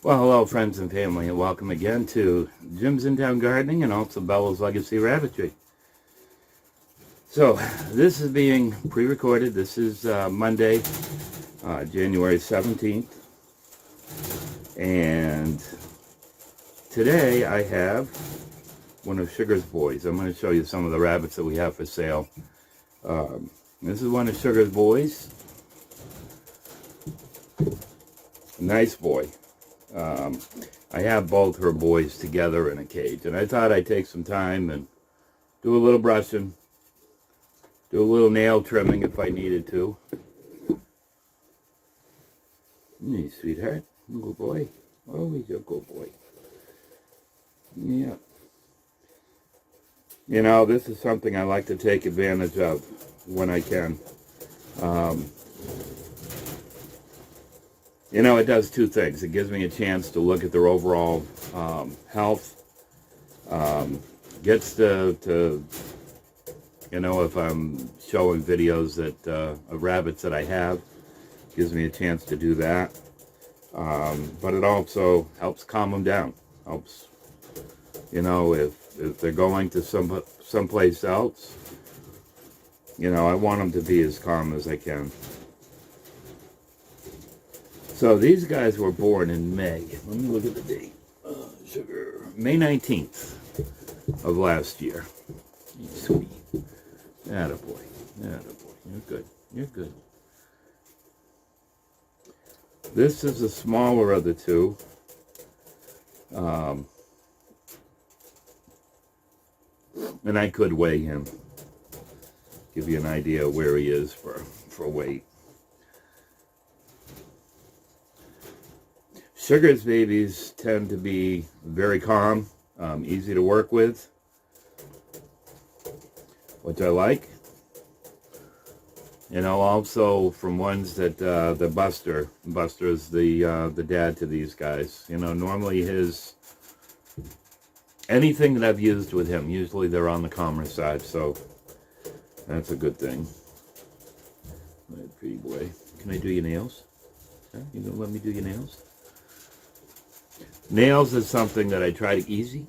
Well, hello friends and family, and welcome again to Jim's In Town Gardening and also Bella's Legacy Rabbitry. So, this is being pre-recorded. This is Monday, January 17th. And today I have one of Sugar's boys. I'm going to show you some of the rabbits that we have for sale. This is one of Sugar's boys. Nice boy. I have both her boys together in a cage, and I thought I'd take some time and do a little brushing, do a little nail trimming if I needed to. Hey, sweetheart, good boy. Oh, he's a good boy. Yeah. You know, this is something I like to take advantage of when I can. You know, it does two things. It gives me a chance to look at their overall health. Gets to, you know, if I'm showing videos that of rabbits that I have, gives me a chance to do that. But it also helps calm them down. Helps, you know, if they're going to someplace else, you know, I want them to be as calm as I can. So these guys were born in May. Let me look at the date. Sugar. May 19th of last year. Sweetie. Attaboy. Attaboy. You're good. You're good. This is the smaller of the two. And I could weigh him. Give you an idea of where he is for weight. Sugar's babies tend to be very calm, easy to work with, which I like. You know, also from ones that the Buster is the dad to these guys. You know, normally anything that I've used with him, usually they're on the calmer side, so that's a good thing. Pretty boy. Can I do your nails? Huh? You gonna let me do your nails? Nails is something that I try to, easy.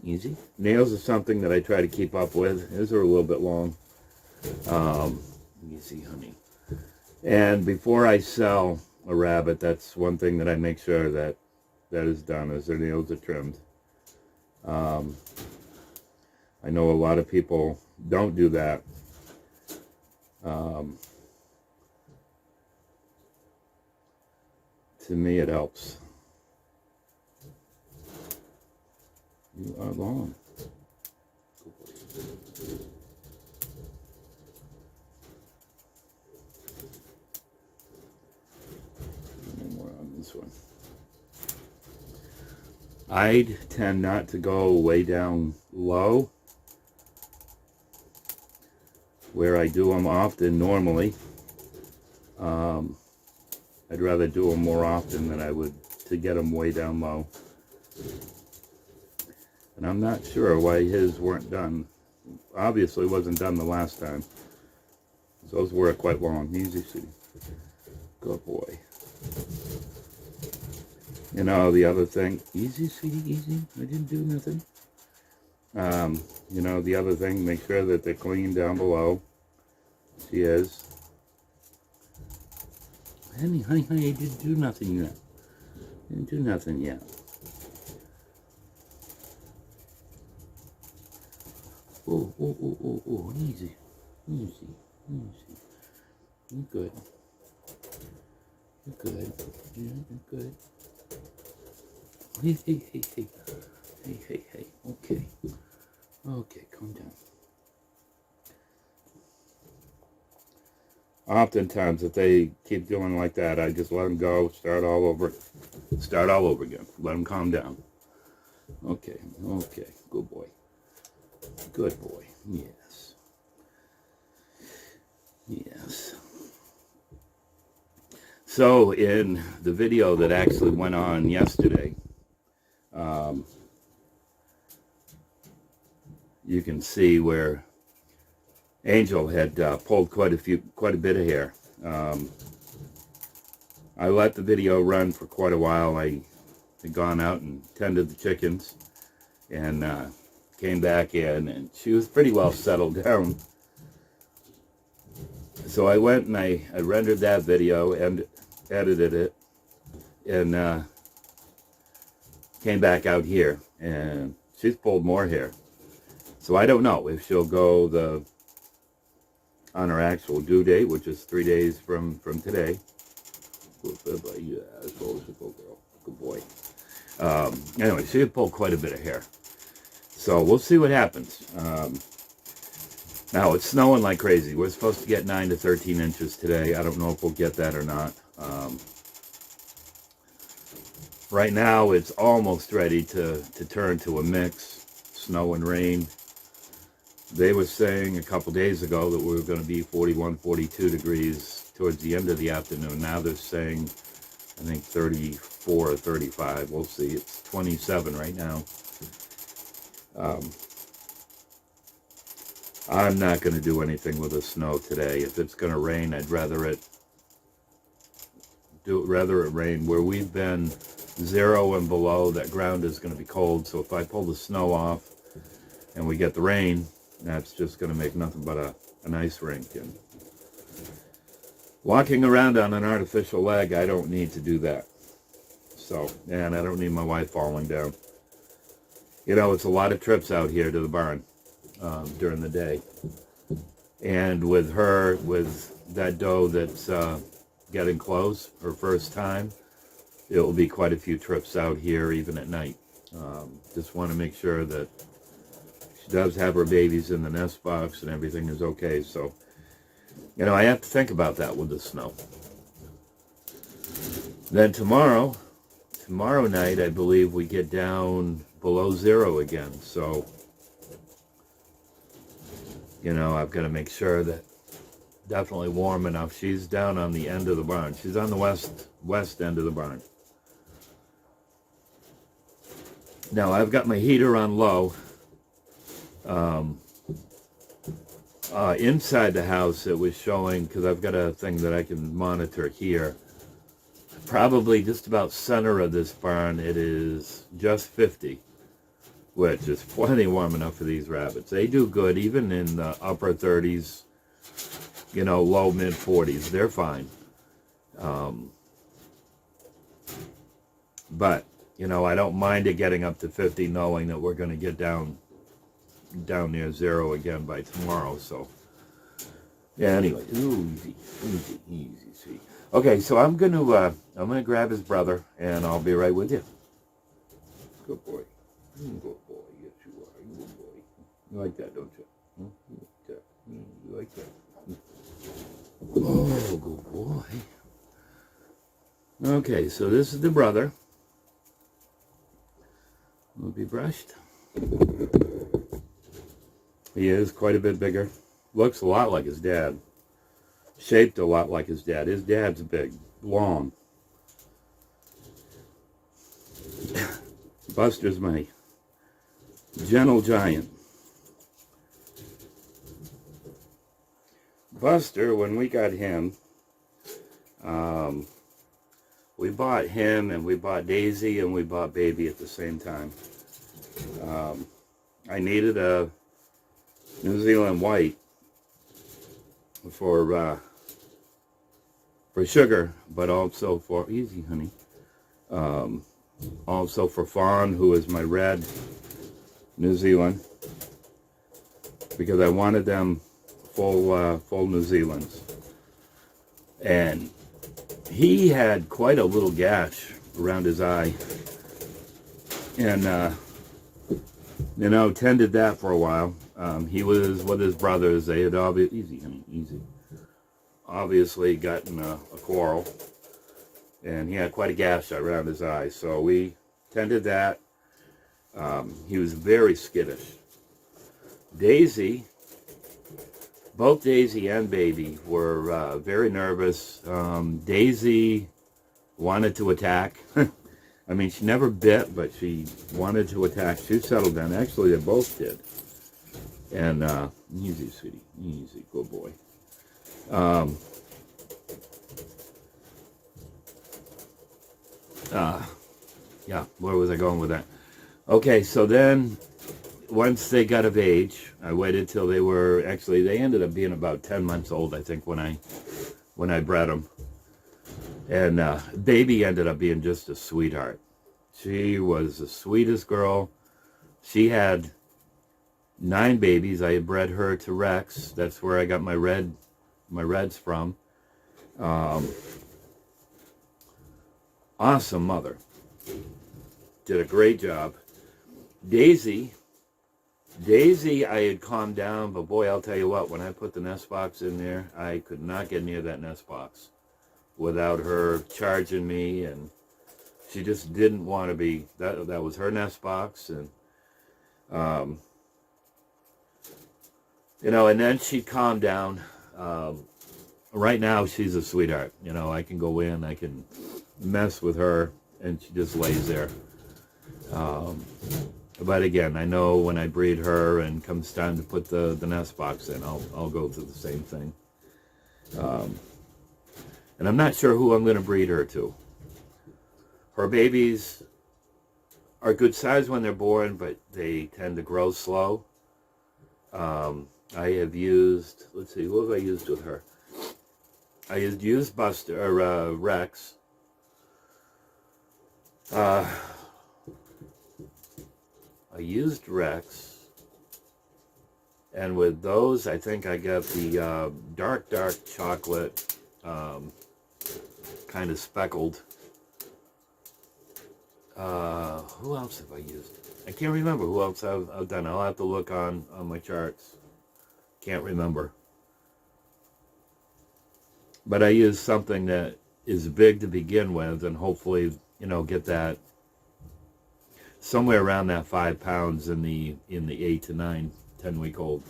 Nails is something that I try to keep up with. His are a little bit long. Easy, honey. And before I sell a rabbit, that's one thing that I make sure that is done, is their nails are trimmed. I know a lot of people don't do that. To me, it helps. You are long. No more on this one. I tend not to go way down low where I do them often normally. I'd rather do them more often than I would to get them way down low. And I'm not sure why his weren't done. Obviously wasn't done the last time. Those were quite long. Easy, sweetie. Good boy. You know, the other thing. Easy, sweetie, easy. I didn't do nothing. You know, the other thing, make sure that they're clean down below. She is. Honey, I didn't do nothing yet. Didn't do nothing yet. Oh, easy. You're good. You're good. Yeah, you're good. Hey. Okay. Okay, calm down. Oftentimes, if they keep doing like that, I just let them go, start all over again. Let them calm down. Okay, good boy. Good boy. Yes. So in the video that actually went on yesterday, you can see where Angel had pulled quite a bit of hair. I let the video run for quite a while. I had gone out and tended the chickens, and came back in, and she was pretty well settled down. So I went and I rendered that video and edited it, and came back out here, and she's pulled more hair. So I don't know if she'll go on her actual due date, which is 3 days from today. Yeah, I suppose a good girl, good boy. Anyway, she had pulled quite a bit of hair. So we'll see what happens. Now, it's snowing like crazy. We're supposed to get 9 to 13 inches today. I don't know if we'll get that or not. Right now, it's almost ready to turn to a mix, snow and rain. They were saying a couple days ago that we were going to be 41, 42 degrees towards the end of the afternoon. Now they're saying, I think, 34 or 35. We'll see. It's 27 right now. I'm not going to do anything with the snow today. If it's going to rain, I'd rather it rain. Where we've been 0 and below, that ground is going to be cold. So if I pull the snow off and we get the rain, that's just going to make nothing but an ice rink. And walking around on an artificial leg, I don't need to do that. So, and I don't need my wife falling down. You know, it's a lot of trips out here to the barn during the day. And with that doe that's getting close, her first time, it will be quite a few trips out here even at night. Just want to make sure that she does have her babies in the nest box and everything is okay. So, you know, I have to think about that with the snow. Then tomorrow night, I believe we get down below 0 again. So, you know, I've got to make sure that definitely warm enough. She's down on the end of the barn. She's on the west end of the barn. Now, I've got my heater on low. Inside the house, it was showing, because I've got a thing that I can monitor here, probably just about center of this barn, it is just 50, which is plenty warm enough for these rabbits. They do good, even in the upper 30s, you know, low, mid 40s. They're fine. But, you know, I don't mind it getting up to 50, knowing that we're going to get down near 0 again by tomorrow. So, yeah, anyway, easy, sweet. Okay, so I'm gonna grab his brother, and I'll be right with you. Good boy. Good boy. Yes, you are. Good boy. You like that, don't you? You like that? You like that? Oh, good boy. Okay, so this is the brother. Will be brushed. He is quite a bit bigger. Looks a lot like his dad. Shaped a lot like his dad. His dad's big, long. Buster's my gentle giant. Buster, when we got him, we bought him and we bought Daisy and we bought Baby at the same time. I needed a New Zealand white for sugar, but also for, easy honey, also for Fawn, who is my red New Zealand, because I wanted them full New Zealands. And he had quite a little gash around his eye, and you know, tended that for a while. He was with his brothers. They had obviously gotten a quarrel, and he had quite a gash around his eye. So we tended that. He was very skittish. Daisy, both Daisy and Baby were very nervous. Daisy wanted to attack. I mean, she never bit, but she wanted to attack. She settled down. Actually, they both did. And easy, sweetie. Easy, good boy. yeah, where was I going with that? Okay, so then once they got of age, I waited till they were, actually they ended up being about 10 months old, I think, when I bred them. And baby ended up being just a sweetheart. She was the sweetest girl. She had 9 babies. I had bred her to Rex. That's where I got my reds from. Awesome mother. Did a great job. Daisy, I had calmed down, but boy, I'll tell you what, when I put the nest box in there, I could not get near that nest box without her charging me, and she just didn't want to be, that was her nest box, and, you know, and then she calmed down. Right now, she's a sweetheart. You know, I can go in, I can mess with her, and she just lays there. But again, I know when I breed her and comes time to put the nest box in, I'll go through the same thing. And I'm not sure who I'm going to breed her to. Her babies are good size when they're born, but they tend to grow slow. I have used, let's see, who have I used with her? I used Buster, or Rex. I used Rex, and with those, I think I got the dark chocolate, kind of speckled. Who else have I used? I can't remember who else I've done. I'll have to look on my charts. Can't remember. But I used something that is big to begin with, and hopefully, you know, get that somewhere around that 5 pounds in the 8 to 9, 10-week-old.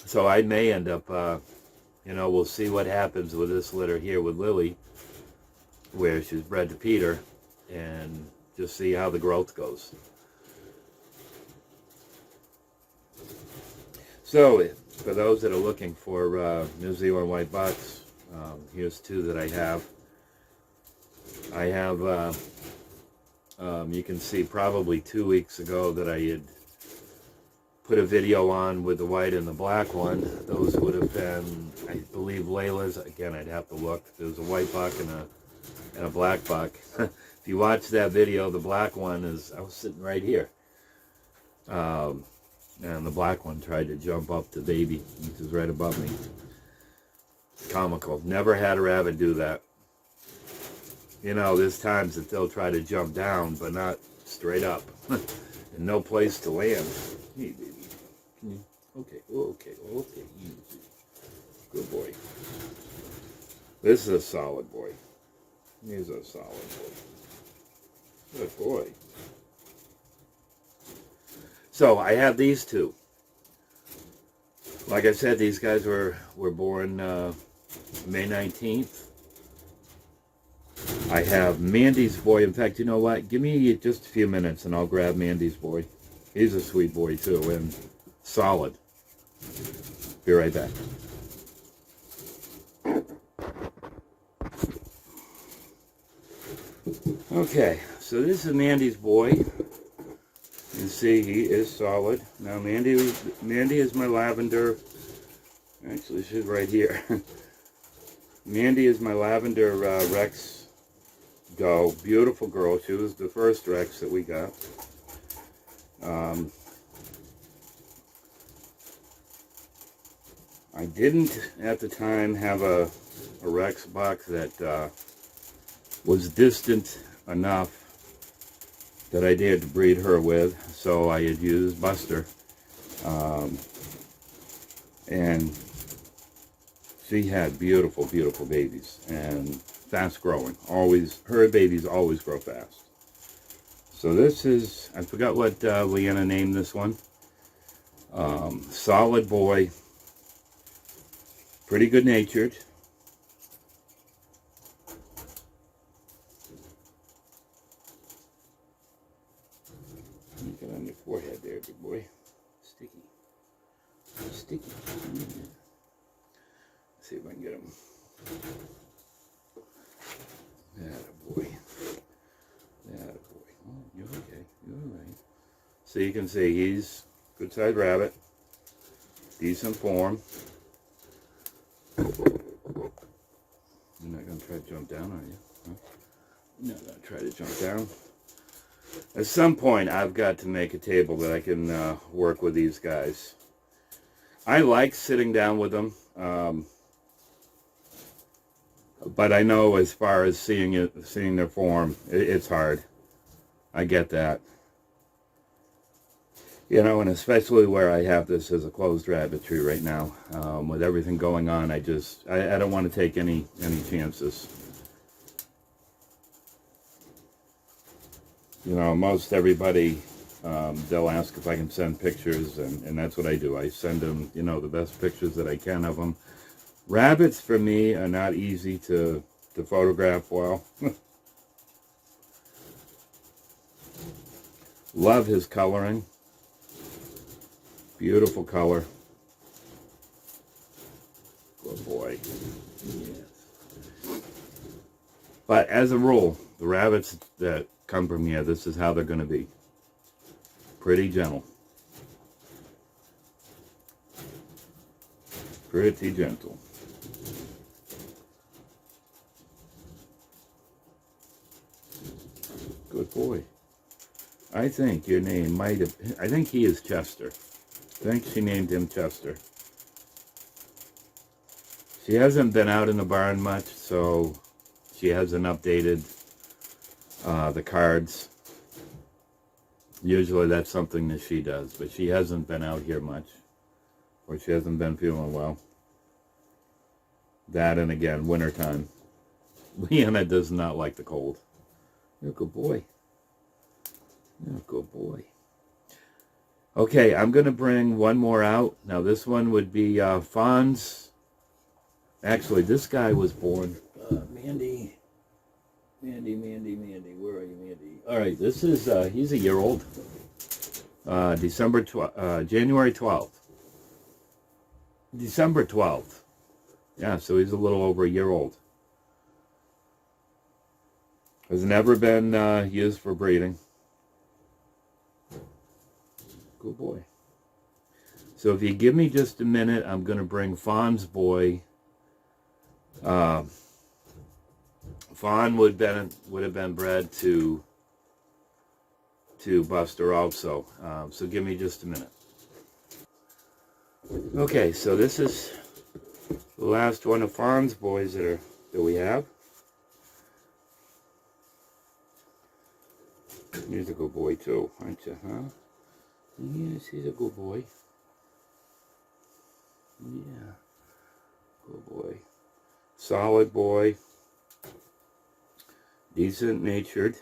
So I may end up, you know, we'll see what happens with this litter here with Lily, where she's bred to Peter, and just see how the growth goes. So, for those that are looking for New Zealand white bucks, here's 2 that I have. I have, you can see probably 2 weeks ago that I had put a video on with the white and the black one. Those would have been, I believe, Layla's. Again, I'd have to look. There's a white buck and a black buck. If you watch that video, the black one is, I was sitting right here. And the black one tried to jump up to baby, which is right above me. Comical. Never had a rabbit do that. You know, there's times that they'll try to jump down, but not straight up. And no place to land. Hey, baby. Can you? Okay, okay. Easy. Good boy. This is a solid boy. He's a solid boy. Good boy. So, I have these 2. Like I said, these guys were born May 19th. I have Mandy's boy. In fact, you know what? Give me just a few minutes and I'll grab Mandy's boy. He's a sweet boy too, and solid. Be right back. Okay, so this is Mandy's boy. You see, he is solid. Now, Mandy is my lavender. Actually, she's right here. Mandy is my lavender Rex doe. Beautiful girl. She was the first Rex that we got. I didn't, at the time, have a Rex buck that was distant enough that I dared to breed her with, so I had used Buster, and she had beautiful babies, and fast growing. Always, her babies always grow fast. So this is, I forgot what Leanna named this one. Solid boy, pretty good natured. Get on your forehead there, big boy. Sticky. Sticky. Let's see if I can get him. Atta boy. Alright. So you can see he's good sized rabbit. Decent form. You're not going to try to jump down, are you? Huh? You're not going to try to jump down. At some point, I've got to make a table that I can work with these guys. I like sitting down with them, but I know as far as seeing their form, it's hard. I get that. You know, and especially where I have this as a closed rabbitry right now, with everything going on, I don't want to take any chances. You know, most everybody, they'll ask if I can send pictures, and that's what I do. I send them, you know, the best pictures that I can of them. Rabbits, for me, are not easy to photograph well. Love his coloring. Beautiful color. Good boy. Yes. But as a rule, the rabbits that come from here, this is how they're going to be. Pretty gentle. Pretty gentle. Good boy. I think your name might have... I think he is Chester. I think she named him Chester. She hasn't been out in the barn much, so she hasn't updated the cards. Usually that's something that she does, but she hasn't been out here much, or she hasn't been feeling well. That, and again, wintertime. Leanna does not like the cold. You're a good boy. You're a good boy. Okay, I'm going to bring one more out. Now, this one would be Fawn's. Actually, this guy was born... Mandy, where are you, Mandy? All right, this is, he's a year old. January 12th. December 12th. Yeah, so he's a little over a year old. Has never been used for breeding. Good boy. So if you give me just a minute, I'm going to bring Fawn's boy. Fawn would have been bred to Buster also. So give me just a minute. Okay, so this is the last one of Fawn's boys that we have. He's a good boy too, aren't you, huh? Yes, he's a good boy. Yeah, good boy. Solid boy. Decent natured.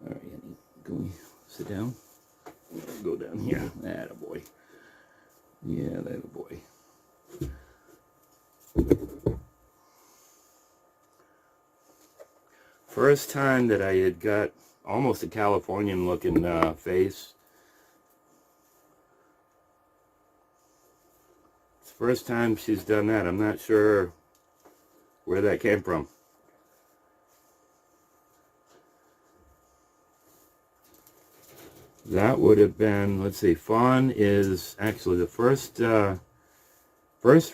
All right, Annie, can we sit down? Go down here. That a boy. Yeah, that a boy. First time that I had got almost a Californian looking face. It's the first time she's done that. I'm not sure where that came from. That would have been, let's see, Fawn is actually the first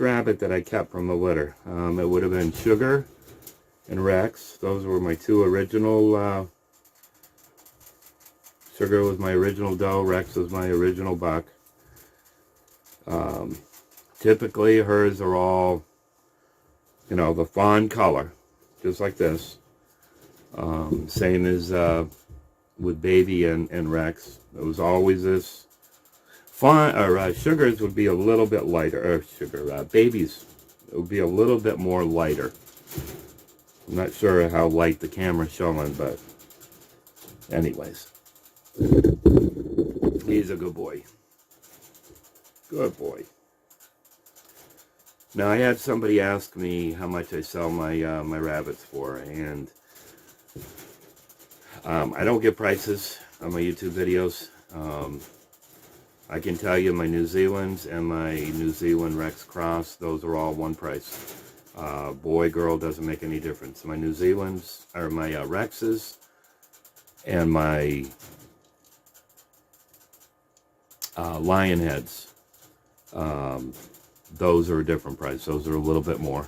rabbit that I kept from the litter. It would have been Sugar and Rex. Those were my two original, Sugar was my original doe, Rex was my original buck. Typically hers are all, you know, the fawn color, just like this. Same as with Baby and Rex. It was always this. Fawn, or Sugar's would be a little bit lighter, or Baby's, it would be a little bit more lighter. I'm not sure how light the camera's showing, but anyways. He's a good boy. Good boy. Now, I had somebody ask me how much I sell my my rabbits for, and I don't get prices on my YouTube videos. I can tell you my New Zealands and my New Zealand Rex Cross, those are all one price. Boy, girl, doesn't make any difference. My New Zealands, or my Rexes, And my lion heads, those are a different price. Those are a little bit more.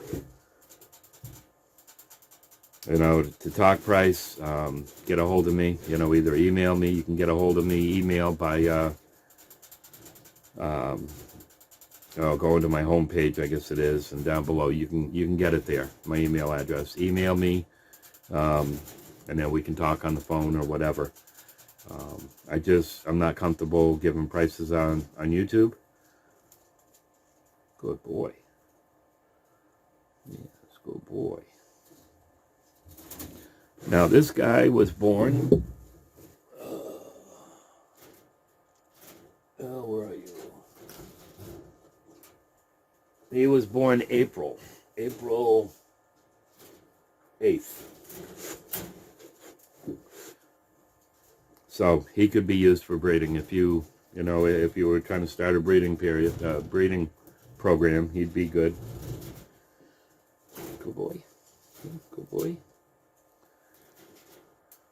You know, to talk price, get a hold of me. You know, either email me. You can get a hold of me. Email by go into my homepage, I guess it is, and down below you can get it there. My email address. Email me, and then we can talk on the phone or whatever. I'm not comfortable giving prices on YouTube. Good boy. Yes, good boy. Now this guy was born. Where are you? He was born April 8th. So he could be used for breeding if you were trying to start a breeding program, he'd be good. Good boy. Good boy.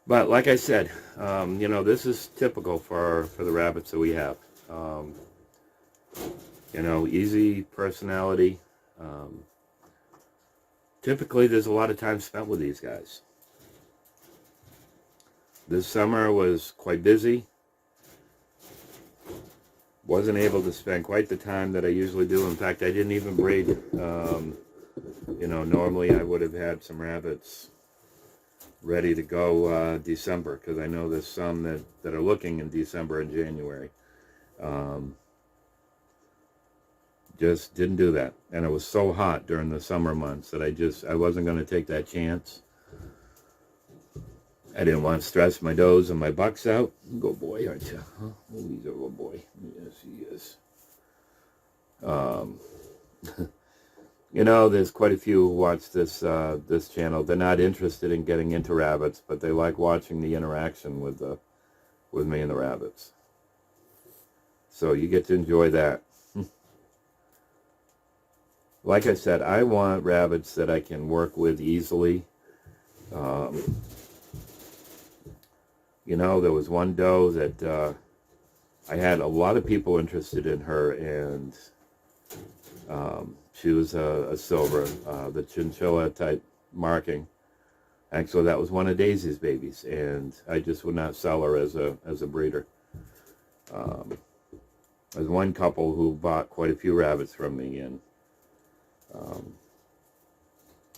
But like I said, this is typical for the rabbits that we have. Easy personality. Typically, there's a lot of time spent with these guys. This summer was quite busy. Wasn't able to spend quite the time that I usually do. In fact, I didn't even breed. Normally I would have had some rabbits ready to go December, because I know there's some that are looking in December and January. Just didn't do that. And it was so hot during the summer months that I wasn't going to take that chance. I didn't want to stress my does and my bucks out. Good boy, aren't you? Huh? Oh, he's a good boy. Yes, he is. There's quite a few who watch this channel. They're not interested in getting into rabbits, but they like watching the interaction with me and the rabbits. So you get to enjoy that. Like I said, I want rabbits that I can work with easily. There was one doe that I had a lot of people interested in her, and she was a silver, the chinchilla type marking. Actually, that was one of Daisy's babies, and I just would not sell her as a breeder. There's one couple who bought quite a few rabbits from me, and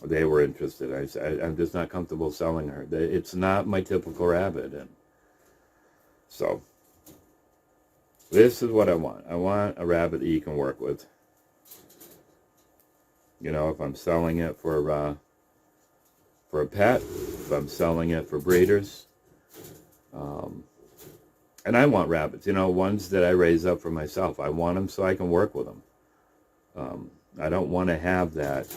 they were interested. I said, I'm just not comfortable selling her. It's not my typical rabbit. And so this is what I want. I want a rabbit that you can work with. If I'm selling it for a pet, if I'm selling it for breeders, and I want rabbits, ones that I raise up for myself. I want them so I can work with them. I don't want to have that,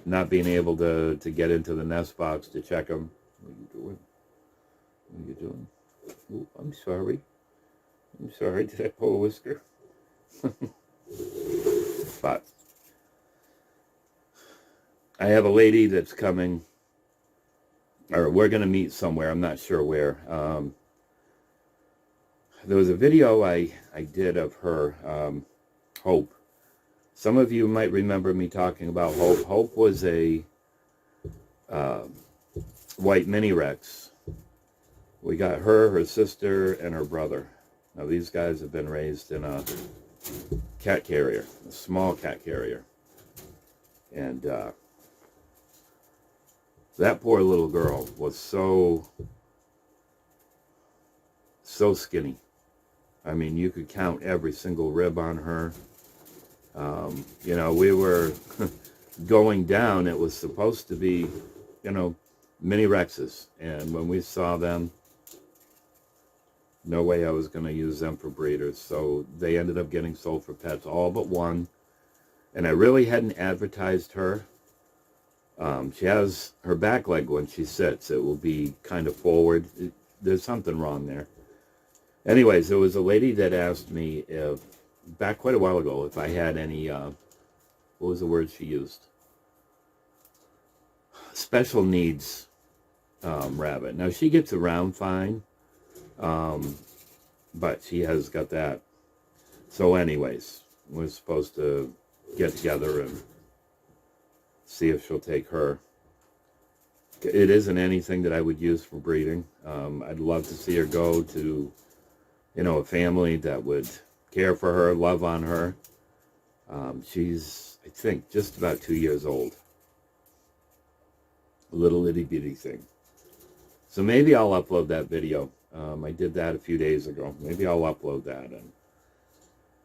not being able to get into the nest box to check them. What are you doing? What are you doing? Ooh, I'm sorry. I'm sorry. Did I pull a whisker? But I have a lady that's coming, or we're going to meet somewhere. I'm not sure where. There was a video I did of her, Hope. Some of you might remember me talking about Hope. Hope was a white mini Rex. We got her sister, and her brother. Now these guys have been raised in a cat carrier, a small cat carrier. And that poor little girl was so skinny. I mean, you could count every single rib on her. We were going down. It was supposed to be, mini Rexes. And when we saw them, no way I was going to use them for breeders. So they ended up getting sold for pets, all but one. And I really hadn't advertised her. She has her back leg when she sits. It will be kind of forward. There's something wrong there. Anyways, there was a lady that asked me back quite a while ago, if I had any, what was the word she used? Special needs rabbit. Now, she gets around fine, but she has got that. So anyways, we're supposed to get together and see if she'll take her. It isn't anything that I would use for breeding. I'd love to see her go to, a family that would care for her, love on her. She's, I think, just about 2 years old. A little itty bitty thing. So maybe I'll upload that video. I did that a few days ago. Maybe I'll upload that. And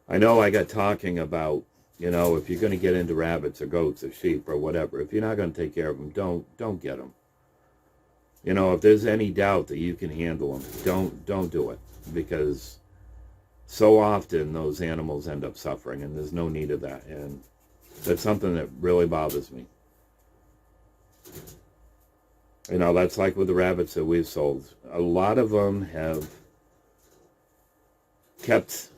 I know I got talking about, if you're going to get into rabbits or goats or sheep or whatever, if you're not going to take care of them, don't get them. If there's any doubt that you can handle them, don't do it, because so often those animals end up suffering, and there's no need of that. And that's something that really bothers me. That's like with the rabbits that we've sold. A lot of them have kept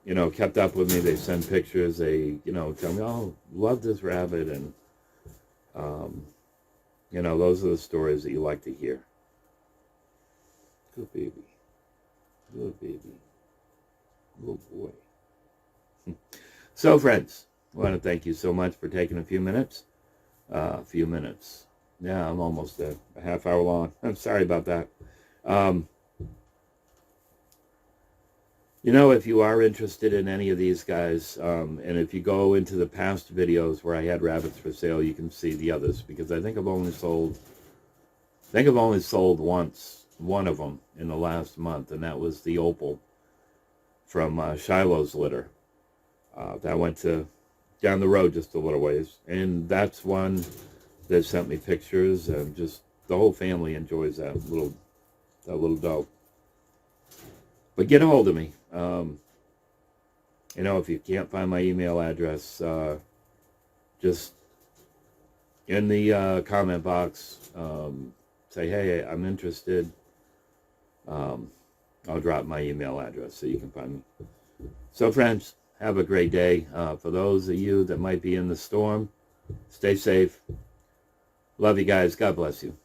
up with me. They send pictures. They, tell me, oh, love this rabbit. And, those are the stories that you like to hear. Good baby. Good baby. Good boy. So, friends, I want to thank you so much for taking a few minutes. Yeah, I'm almost a half hour long. I'm sorry about that. If you are interested in any of these guys, and if you go into the past videos where I had rabbits for sale, you can see the others, because I think I've only sold one of them in the last month, and that was the opal from Shiloh's litter. That went down the road just a little ways, and that's one that sent me pictures, and just the whole family enjoys that little doe. But get a hold of me. If you can't find my email address, just in the comment box, say, hey, I'm interested. I'll drop my email address so you can find me. So, friends, have a great day. For those of you that might be in the storm, stay safe. Love you guys. God bless you.